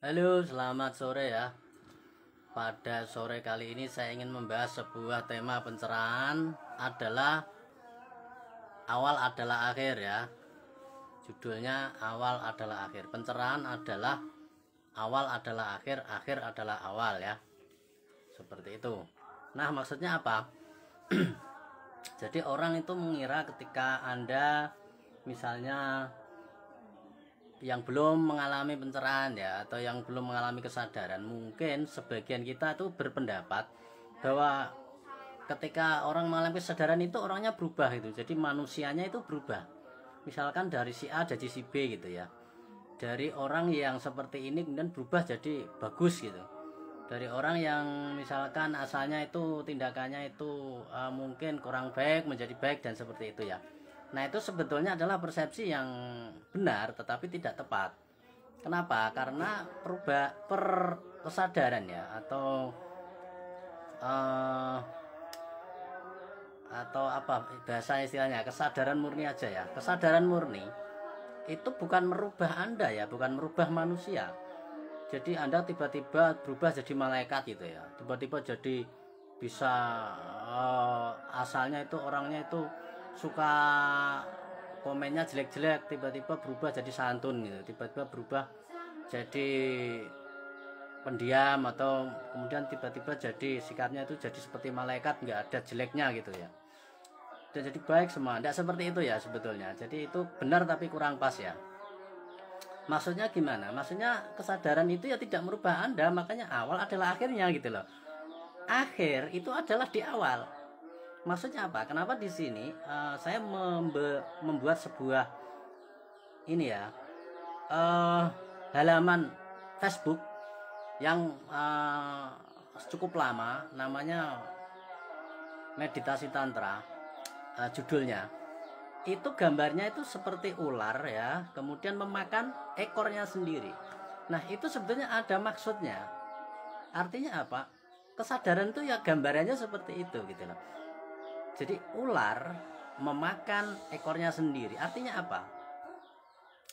Halo, selamat sore ya. Pada sore kali ini saya ingin membahas sebuah tema pencerahan adalah awal adalah akhir ya. Judulnya awal adalah akhir. Pencerahan adalah awal adalah akhir, akhir adalah awal ya. Seperti itu. Nah, maksudnya apa? Jadi orang itu mengira ketika Anda misalnya yang belum mengalami pencerahan ya, atau yang belum mengalami kesadaran, mungkin sebagian kita tuh berpendapat bahwa ketika orang mengalami kesadaran itu orangnya berubah gitu, jadi manusianya itu berubah, misalkan dari si A jadi si B gitu ya, dari orang yang seperti ini kemudian berubah jadi bagus gitu, dari orang yang misalkan asalnya itu tindakannya itu mungkin kurang baik menjadi baik dan seperti itu ya. Nah, itu sebetulnya adalah persepsi yang benar tetapi tidak tepat. Kenapa? Karena kesadaran ya, uh, atau apa bahasa istilahnya, kesadaran murni aja ya. Kesadaran murni itu bukan merubah Anda ya, bukan merubah manusia. Jadi Anda tiba-tiba berubah jadi malaikat gitu ya. Tiba-tiba jadi bisa asalnya itu orangnya itu suka komennya jelek-jelek, tiba-tiba berubah jadi santun gitu, tiba-tiba berubah jadi pendiam, atau kemudian tiba-tiba jadi sikapnya itu jadi seperti malaikat, nggak ada jeleknya gitu ya, dan jadi baik semua. Tidak seperti itu ya sebetulnya. Jadi itu benar tapi kurang pas ya. Maksudnya gimana? Maksudnya kesadaran itu ya tidak merubah Anda, makanya awal adalah akhirnya gitu loh. Akhir itu adalah di awal. Maksudnya apa? Kenapa di sini saya membuat sebuah ini ya, halaman Facebook yang cukup lama, namanya Meditasi Tantra, judulnya. Itu gambarnya itu seperti ular ya, kemudian memakan ekornya sendiri. Nah, itu sebetulnya ada maksudnya. Artinya apa? Kesadaran itu ya gambarannya seperti itu gitu loh. Jadi ular memakan ekornya sendiri. Artinya apa?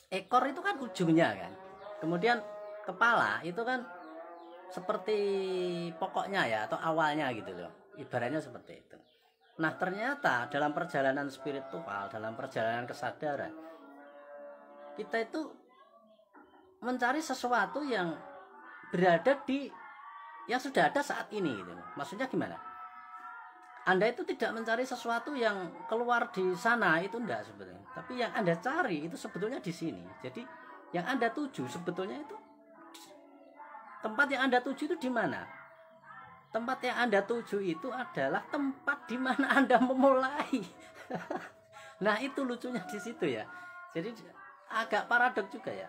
Ekor itu kan ujungnya kan. Kemudian kepala itu kan seperti pokoknya ya, atau awalnya gitu loh. Ibaratnya seperti itu. Nah, ternyata dalam perjalanan spiritual, dalam perjalanan kesadaran, kita itu mencari sesuatu yang berada di yang sudah ada saat ini gitu. Maksudnya gimana? Anda itu tidak mencari sesuatu yang keluar di sana, itu enggak sebetulnya. Tapi yang Anda cari itu sebetulnya di sini. Jadi yang Anda tuju sebetulnya itu, tempat yang Anda tuju itu di mana? Tempat yang Anda tuju itu adalah tempat di mana Anda memulai. Nah, itu lucunya di situ ya. Jadi agak paradok juga ya.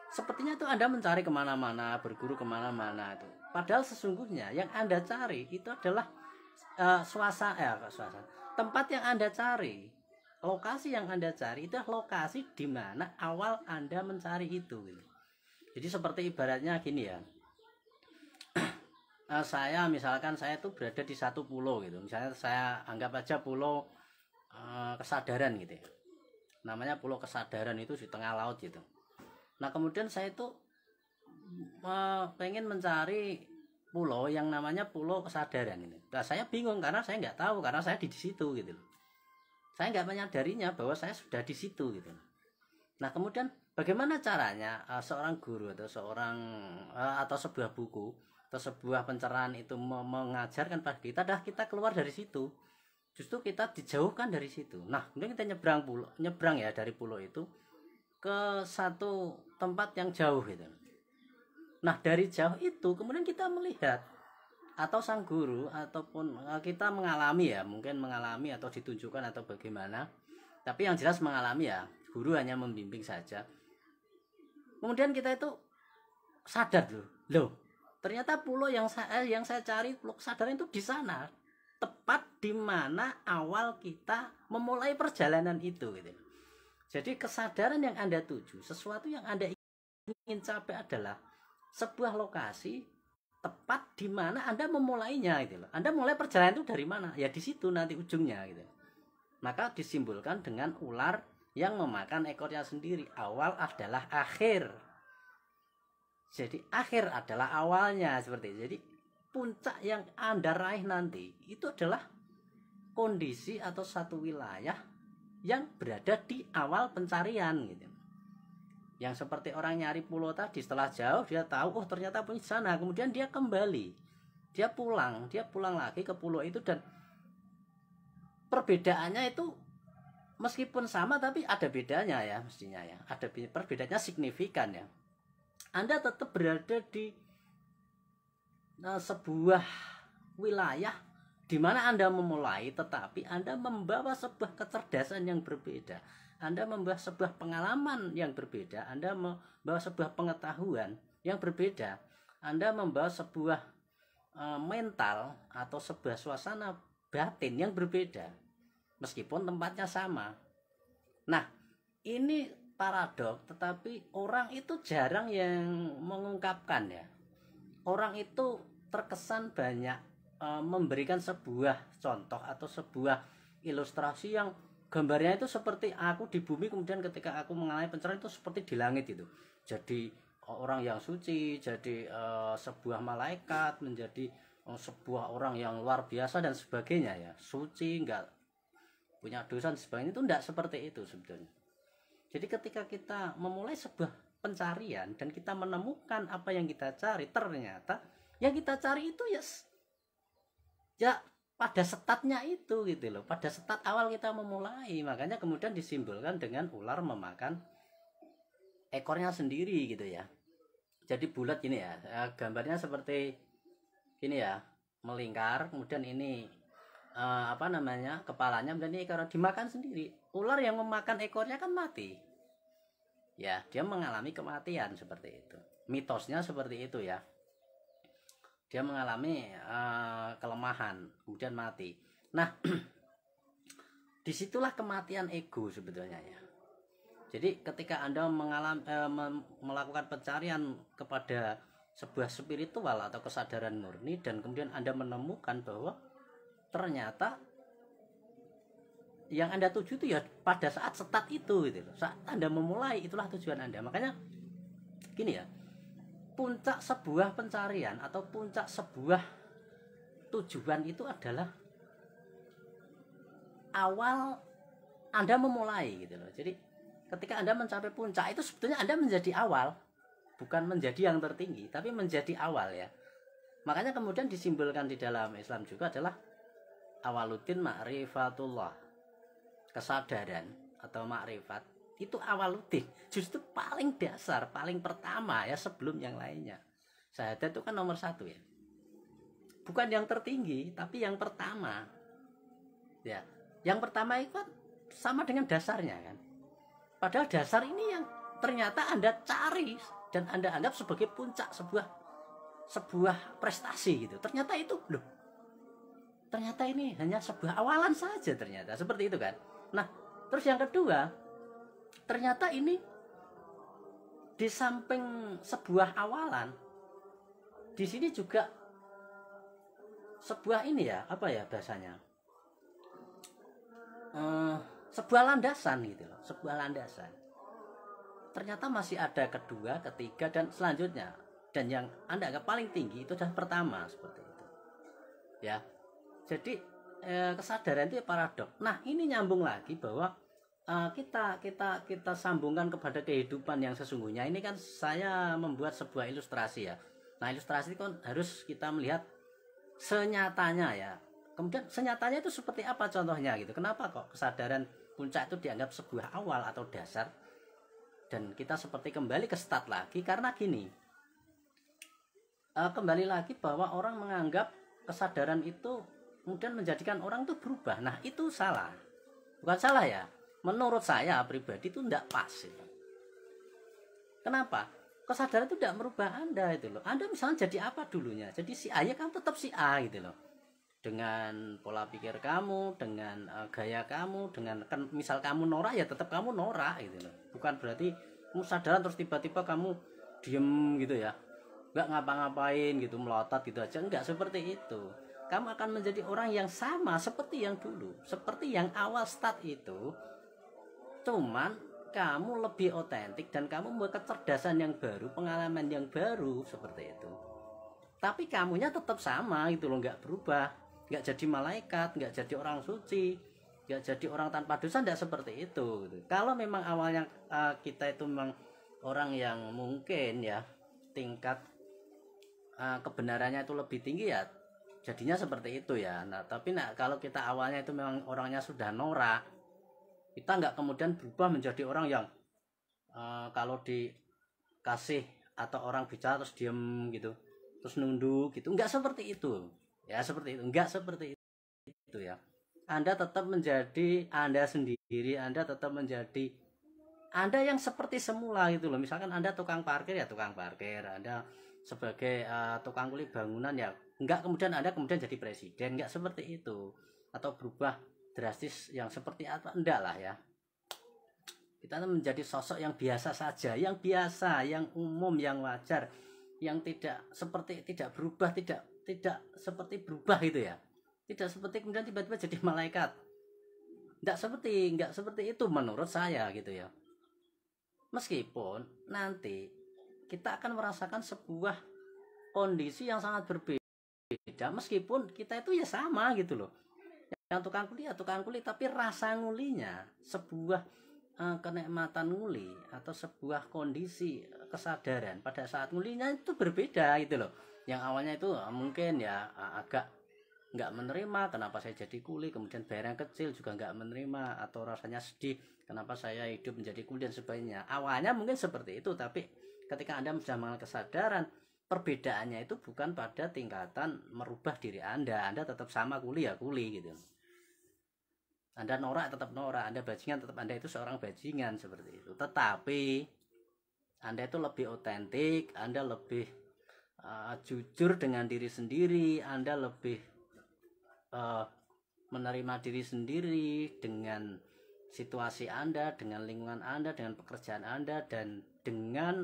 Sepertinya itu Anda mencari kemana-mana, berguru kemana-mana itu. Padahal sesungguhnya yang Anda cari itu adalah suasana, tempat yang Anda cari, lokasi yang Anda cari itu lokasi di mana awal Anda mencari itu gitu. Jadi seperti ibaratnya gini ya, saya misalkan saya tuh berada di satu pulau gitu, misalnya saya anggap aja pulau kesadaran gitu ya, namanya pulau kesadaran itu di tengah laut gitu. Nah, kemudian saya itu pengen mencari pulau yang namanya pulau kesadaran ini. Nah, saya bingung karena saya nggak tahu, karena saya di situ gitu loh. Saya nggak menyadarinya bahwa saya sudah di situ gitu. Nah, kemudian bagaimana caranya seorang guru atau atau sebuah buku atau sebuah pencerahan itu mengajarkan pada kita, dah kita keluar dari situ. Justru kita dijauhkan dari situ. Nah, kemudian kita nyebrang ya dari pulau itu ke satu tempat yang jauh gitu. Nah, dari jauh itu kemudian kita melihat, atau sang guru ataupun kita mengalami ya, mungkin mengalami atau ditunjukkan atau bagaimana, tapi yang jelas mengalami ya, guru hanya membimbing saja. Kemudian kita itu sadar loh, ternyata pulau yang saya cari, pulau kesadaran itu di sana, tepat di mana awal kita memulai perjalanan itu gitu. Jadi kesadaran yang Anda tuju, sesuatu yang Anda ingin capai adalah sebuah lokasi tepat di mana Anda memulainya gitu loh. Anda mulai perjalanan itu dari mana? Ya di situ nanti ujungnya gitu. Maka disimbolkan dengan ular yang memakan ekornya sendiri. Awal adalah akhir. Jadi akhir adalah awalnya, seperti itu. Jadi puncak yang Anda raih nanti itu adalah kondisi atau satu wilayah yang berada di awal pencarian gitu. Yang seperti orang nyari pulau tadi, setelah jauh dia tahu oh ternyata punya sana, kemudian dia kembali, dia pulang lagi ke pulau itu, dan perbedaannya itu meskipun sama tapi ada bedanya ya, mestinya ya ada perbedaannya signifikan ya. Anda tetap berada di sebuah wilayah di mana Anda memulai, tetapi Anda membawa sebuah kecerdasan yang berbeda, Anda membawa sebuah pengalaman yang berbeda, Anda membawa sebuah pengetahuan yang berbeda, Anda membawa sebuah mental atau sebuah suasana batin yang berbeda, meskipun tempatnya sama. Nah, ini paradok, tetapi orang itu jarang yang mengungkapkan ya. Orang itu terkesan banyak memberikan sebuah contoh atau sebuah ilustrasi yang gambarnya itu seperti aku di bumi, kemudian ketika aku mengalami pencerahan itu seperti di langit itu. Jadi orang yang suci, jadi sebuah malaikat, menjadi sebuah orang yang luar biasa dan sebagainya ya. Suci, enggak punya dosa dan sebagainya, itu enggak seperti itu sebetulnya. Jadi ketika kita memulai sebuah pencarian dan kita menemukan apa yang kita cari, ternyata yang kita cari itu ya pada setatnya itu gitu loh, pada setat awal kita memulai. Makanya kemudian disimbolkan dengan ular memakan ekornya sendiri gitu ya. Jadi bulat gini ya, gambarnya seperti ini ya, melingkar, kemudian ini kepalanya, dan ini kalau dimakan sendiri. Ular yang memakan ekornya kan mati ya, dia mengalami kematian seperti itu, mitosnya seperti itu ya. Dia mengalami kelemahan kemudian mati. Nah disitulah kematian ego sebetulnya ya. Jadi ketika Anda melakukan pencarian kepada sebuah spiritual atau kesadaran murni, dan kemudian Anda menemukan bahwa ternyata yang Anda tuju itu ya pada saat setat itu gitu loh. Saat Anda memulai, itulah tujuan Anda. Makanya gini ya, puncak sebuah pencarian atau puncak sebuah tujuan itu adalah awal Anda memulai gitu loh. Jadi ketika Anda mencapai puncak itu sebetulnya Anda menjadi awal, bukan menjadi yang tertinggi, tapi menjadi awal ya. Makanya kemudian disimbolkan di dalam Islam juga adalah awaluddin ma'rifatullah. Kesadaran atau makrifat itu awaluddin, justru paling dasar, paling pertama ya, sebelum yang lainnya. Syahadat itu kan nomor satu ya, bukan yang tertinggi tapi yang pertama ya. Yang pertama itu kan sama dengan dasarnya kan, padahal dasar ini yang ternyata Anda cari dan Anda anggap sebagai puncak sebuah prestasi gitu. Ternyata itu loh, ternyata ini hanya sebuah awalan saja, ternyata seperti itu kan. Nah terus yang kedua, ternyata ini di samping sebuah awalan, di sini juga sebuah ini ya, apa ya bahasanya, sebuah landasan gitu loh, sebuah landasan. Ternyata masih ada kedua, ketiga, dan selanjutnya. Dan yang Anda anggap paling tinggi itu adalah pertama, seperti itu ya. Jadi kesadaran itu paradok. Nah ini nyambung lagi bahwa kita sambungkan kepada kehidupan yang sesungguhnya. Ini kan saya membuat sebuah ilustrasi ya. Nah ilustrasi itu kan harus kita melihat senyatanya ya. Kemudian senyatanya itu seperti apa contohnya gitu. Kenapa kok kesadaran puncak itu dianggap sebuah awal atau dasar, dan kita seperti kembali ke start lagi? Karena gini, kembali lagi bahwa orang menganggap kesadaran itu kemudian menjadikan orang itu berubah. Nah itu salah, bukan salah ya, menurut saya pribadi itu tidak pas itu. Kenapa? Kesadaran itu tidak merubah Anda itu loh. Anda misalnya jadi apa dulunya, jadi si A ya kan tetap si A gitu loh, dengan pola pikir kamu, dengan gaya kamu, dengan kan misal kamu norak ya tetap kamu norak gitu loh. Bukan berarti kamu sadaran terus tiba-tiba kamu diem gitu ya, nggak ngapa-ngapain gitu, melotot gitu aja, enggak seperti itu. Kamu akan menjadi orang yang sama seperti yang dulu, seperti yang awal start itu. Cuman kamu lebih otentik dan kamu membuat kecerdasan yang baru, pengalaman yang baru seperti itu. Tapi kamunya tetap sama gitu loh, nggak berubah, nggak jadi malaikat, nggak jadi orang suci, nggak jadi orang tanpa dosa, nggak seperti itu gitu. Kalau memang awalnya kita itu memang orang yang mungkin ya tingkat kebenarannya itu lebih tinggi ya, jadinya seperti itu ya. Nah tapi kalau kita awalnya itu memang orangnya sudah norak, kita nggak kemudian berubah menjadi orang yang kalau dikasih atau orang bicara terus diem gitu, terus nunduk gitu, nggak seperti itu ya, seperti itu nggak seperti itu ya. Anda tetap menjadi Anda sendiri, Anda tetap menjadi Anda yang seperti semula gitu loh. Misalkan Anda tukang parkir ya tukang parkir, Anda sebagai tukang kulit bangunan ya, nggak kemudian Anda kemudian jadi presiden, nggak seperti itu, atau berubah drastis yang seperti apa, enggak lah ya. Kita menjadi sosok yang biasa saja, yang biasa, yang umum, yang wajar, yang tidak seperti tidak berubah, tidak seperti berubah gitu ya, tidak seperti kemudian tiba-tiba jadi malaikat, nggak seperti itu menurut saya gitu ya. Meskipun nanti kita akan merasakan sebuah kondisi yang sangat berbeda, meskipun kita itu ya sama gitu loh, yang tukang kuli ya tukang kuli, tapi rasa ngulinya, sebuah kenikmatan nguli atau sebuah kondisi kesadaran pada saat ngulinya itu berbeda gitu loh. Yang awalnya itu mungkin ya agak nggak menerima kenapa saya jadi kuli, kemudian bayar yang kecil juga nggak menerima, atau rasanya sedih kenapa saya hidup menjadi kuli dan sebagainya. Awalnya mungkin seperti itu, tapi ketika Anda sudah mengenal kesadaran, perbedaannya itu bukan pada tingkatan merubah diri Anda tetap sama kuli ya kuli gitu. Anda norak tetap norak, Anda bajingan tetap Anda itu seorang bajingan seperti itu. Tetapi Anda itu lebih otentik, Anda lebih jujur dengan diri sendiri, Anda lebih menerima diri sendiri dengan situasi Anda, dengan lingkungan Anda, dengan pekerjaan Anda, dan dengan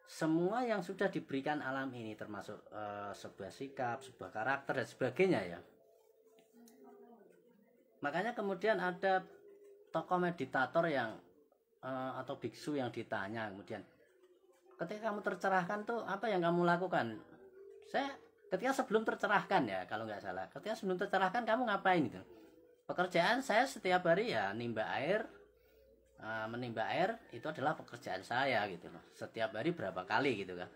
semua yang sudah diberikan alam ini, termasuk sebuah sikap, sebuah karakter dan sebagainya ya. Makanya kemudian ada tokoh meditator yang atau biksu yang ditanya kemudian, ketika kamu tercerahkan tuh apa yang kamu lakukan? Saya ketika sebelum tercerahkan ya, kalau nggak salah, ketika sebelum tercerahkan kamu ngapain gitu? Pekerjaan saya setiap hari ya menimba air itu adalah pekerjaan saya gitu loh. Setiap hari berapa kali gitu kan.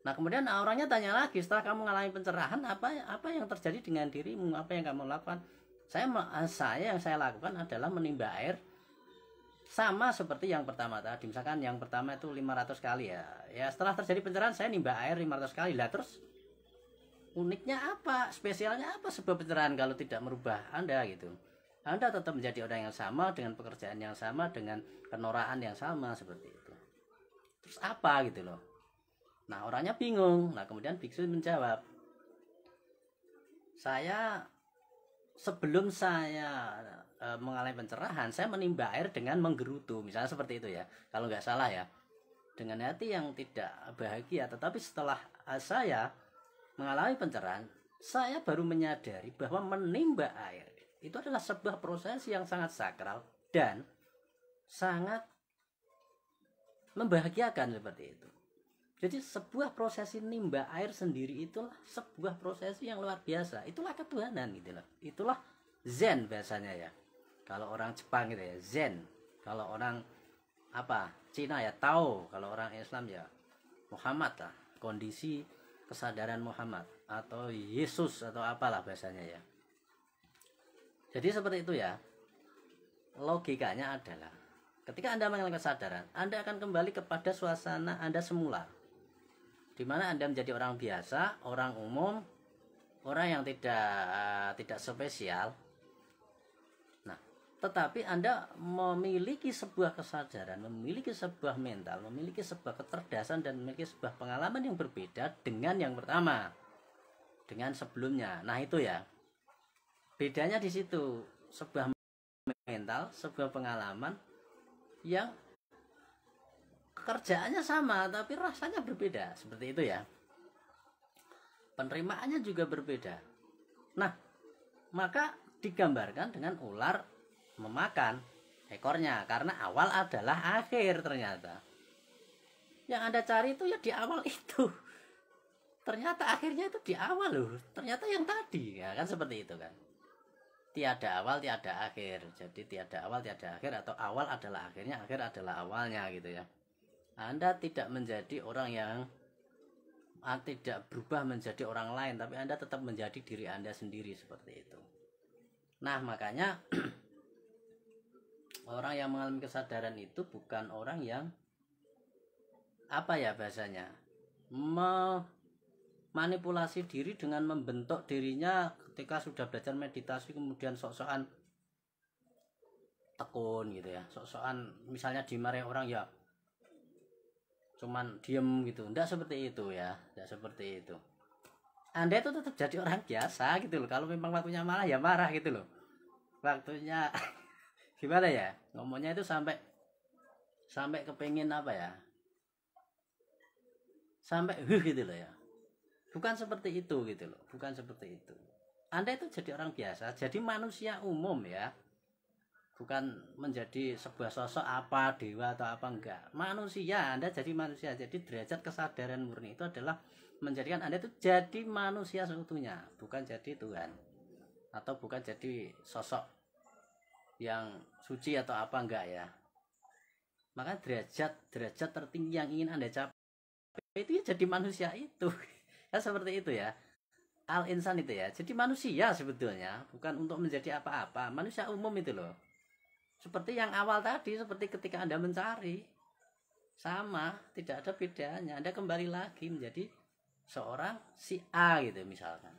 Nah kemudian orangnya tanya lagi, setelah kamu mengalami pencerahan, apa yang terjadi dengan dirimu, apa yang kamu lakukan? Saya yang saya lakukan adalah menimba air, sama seperti yang pertama tadi. Misalkan yang pertama itu 500 kali ya setelah terjadi pencerahan saya nimba air 500 kali lah. Terus uniknya apa, spesialnya apa sebuah pencerahan kalau tidak merubah Anda gitu? Anda tetap menjadi orang yang sama, dengan pekerjaan yang sama, dengan kenorakan yang sama seperti itu. Terus apa gitu loh. Nah orangnya bingung. Nah kemudian biksu menjawab, sebelum saya mengalami pencerahan, saya menimba air dengan menggerutu, misalnya seperti itu ya, kalau nggak salah ya, dengan hati yang tidak bahagia. Tetapi setelah saya mengalami pencerahan, saya baru menyadari bahwa menimba air itu adalah sebuah proses yang sangat sakral dan sangat membahagiakan seperti itu. Jadi sebuah prosesi nimba air sendiri itulah sebuah prosesi yang luar biasa. Itulah ketuhanan gitu loh. Itulah Zen biasanya ya. Kalau orang Jepang gitu ya, Zen. Kalau orang Cina ya Tao. Kalau orang Islam ya Muhammad lah. Kondisi kesadaran Muhammad atau Yesus atau apalah bahasanya ya. Jadi seperti itu ya. Logikanya adalah ketika Anda mengalami kesadaran, Anda akan kembali kepada suasana Anda semula, di mana Anda menjadi orang biasa, orang umum, orang yang tidak spesial. Nah, tetapi Anda memiliki sebuah kesadaran, memiliki sebuah mental, memiliki sebuah kecerdasan, dan memiliki sebuah pengalaman yang berbeda dengan yang pertama, dengan sebelumnya. Nah itu ya, bedanya di situ. Sebuah mental, sebuah pengalaman yang kerjaannya sama tapi rasanya berbeda, seperti itu ya. Penerimaannya juga berbeda. Nah maka digambarkan dengan ular memakan ekornya, karena awal adalah akhir. Ternyata yang Anda cari itu ya di awal itu, ternyata akhirnya itu di awal loh, ternyata yang tadi ya kan, seperti itu kan. Tiada awal tiada akhir, jadi tiada awal tiada akhir, atau awal adalah akhirnya, akhir adalah awalnya gitu ya. Anda tidak menjadi orang yang tidak berubah menjadi orang lain, tapi Anda tetap menjadi diri Anda sendiri, seperti itu. Nah makanya orang yang mengalami kesadaran itu bukan orang yang apa ya bahasanya, manipulasi diri dengan membentuk dirinya ketika sudah belajar meditasi, kemudian sok-sokan tekun gitu ya, sok-sokan misalnya dimarahi orang ya cuman diem gitu. Enggak seperti itu ya, enggak seperti itu. Anda itu tetap jadi orang biasa gitu loh. Kalau memang waktunya marah ya marah gitu loh, waktunya gimana ya ngomongnya itu, sampai kepengen apa ya, sampai gitu loh ya. Bukan seperti itu gitu loh, bukan seperti itu. Anda itu jadi orang biasa, jadi manusia umum ya, bukan menjadi sebuah sosok apa dewa atau apa, enggak. Manusia, Anda jadi manusia. Jadi derajat kesadaran murni itu adalah menjadikan Anda itu jadi manusia seutuhnya, bukan jadi Tuhan, atau bukan jadi sosok yang suci atau apa, enggak ya. Maka derajat tertinggi yang ingin Anda capai itu ya jadi manusia itu. Kan seperti itu ya. Al insan itu ya, jadi manusia sebetulnya, bukan untuk menjadi apa-apa, manusia umum itu loh. Seperti yang awal tadi, seperti ketika Anda mencari, sama, tidak ada bedanya. Anda kembali lagi menjadi seorang si A gitu misalkan,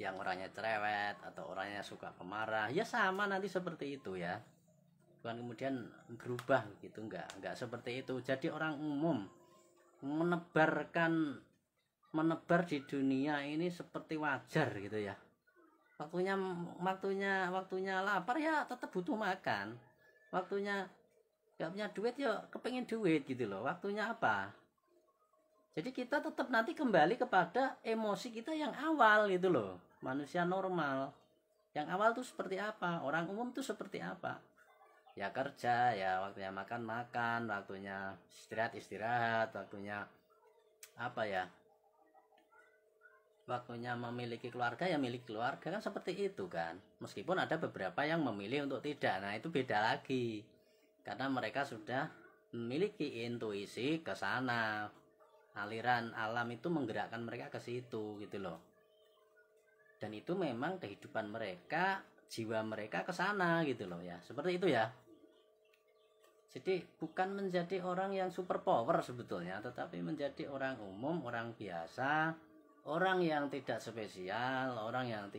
yang orangnya cerewet atau orangnya suka pemarah, ya sama nanti seperti itu ya. Bukan kemudian berubah gitu, enggak seperti itu. Jadi orang umum menebar di dunia ini seperti wajar gitu ya. Waktunya lapar ya tetap butuh makan. Waktunya gak punya duit ya kepengen duit gitu loh. Waktunya apa? Jadi kita tetap nanti kembali kepada emosi kita yang awal gitu loh. Manusia normal yang awal tuh seperti apa, orang umum tuh seperti apa. Ya kerja, ya waktunya makan, waktunya istirahat, waktunya apa ya, waktunya memiliki keluarga ya milik keluarga, kan seperti itu kan. Meskipun ada beberapa yang memilih untuk tidak, nah itu beda lagi, karena mereka sudah memiliki intuisi ke sana, aliran alam itu menggerakkan mereka ke situ gitu loh. Dan itu memang kehidupan mereka, jiwa mereka ke sana gitu loh ya, seperti itu ya. Jadi bukan menjadi orang yang super power sebetulnya, tetapi menjadi orang umum, orang biasa, orang yang tidak spesial, orang yang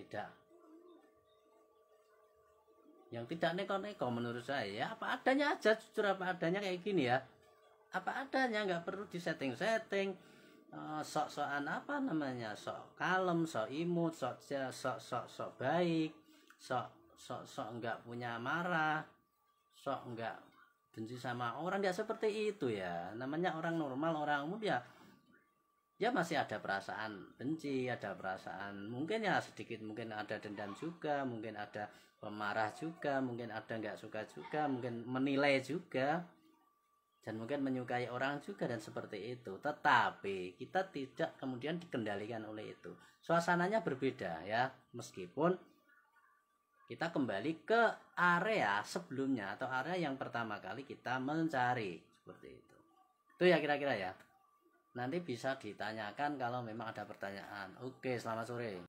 tidak neko-neko menurut saya ya. Apa adanya aja, jujur apa adanya kayak gini ya. Apa adanya, nggak perlu disetting-setting, sok-sokan apa namanya, sok kalem, sok imut, sok baik, sok nggak punya marah, sok nggak benci sama orang, dia seperti itu ya. Namanya orang normal, orang umum ya masih ada perasaan benci, ada perasaan mungkin ya sedikit, mungkin ada dendam juga, mungkin ada pemarah juga, mungkin ada nggak suka juga, mungkin menilai juga, dan mungkin menyukai orang juga, dan seperti itu. Tetapi kita tidak kemudian dikendalikan oleh itu. Suasananya berbeda ya, meskipun kita kembali ke area sebelumnya atau area yang pertama kali kita mencari, seperti itu. Itu ya kira-kira ya. Nanti bisa ditanyakan kalau memang ada pertanyaan. Oke, selamat sore.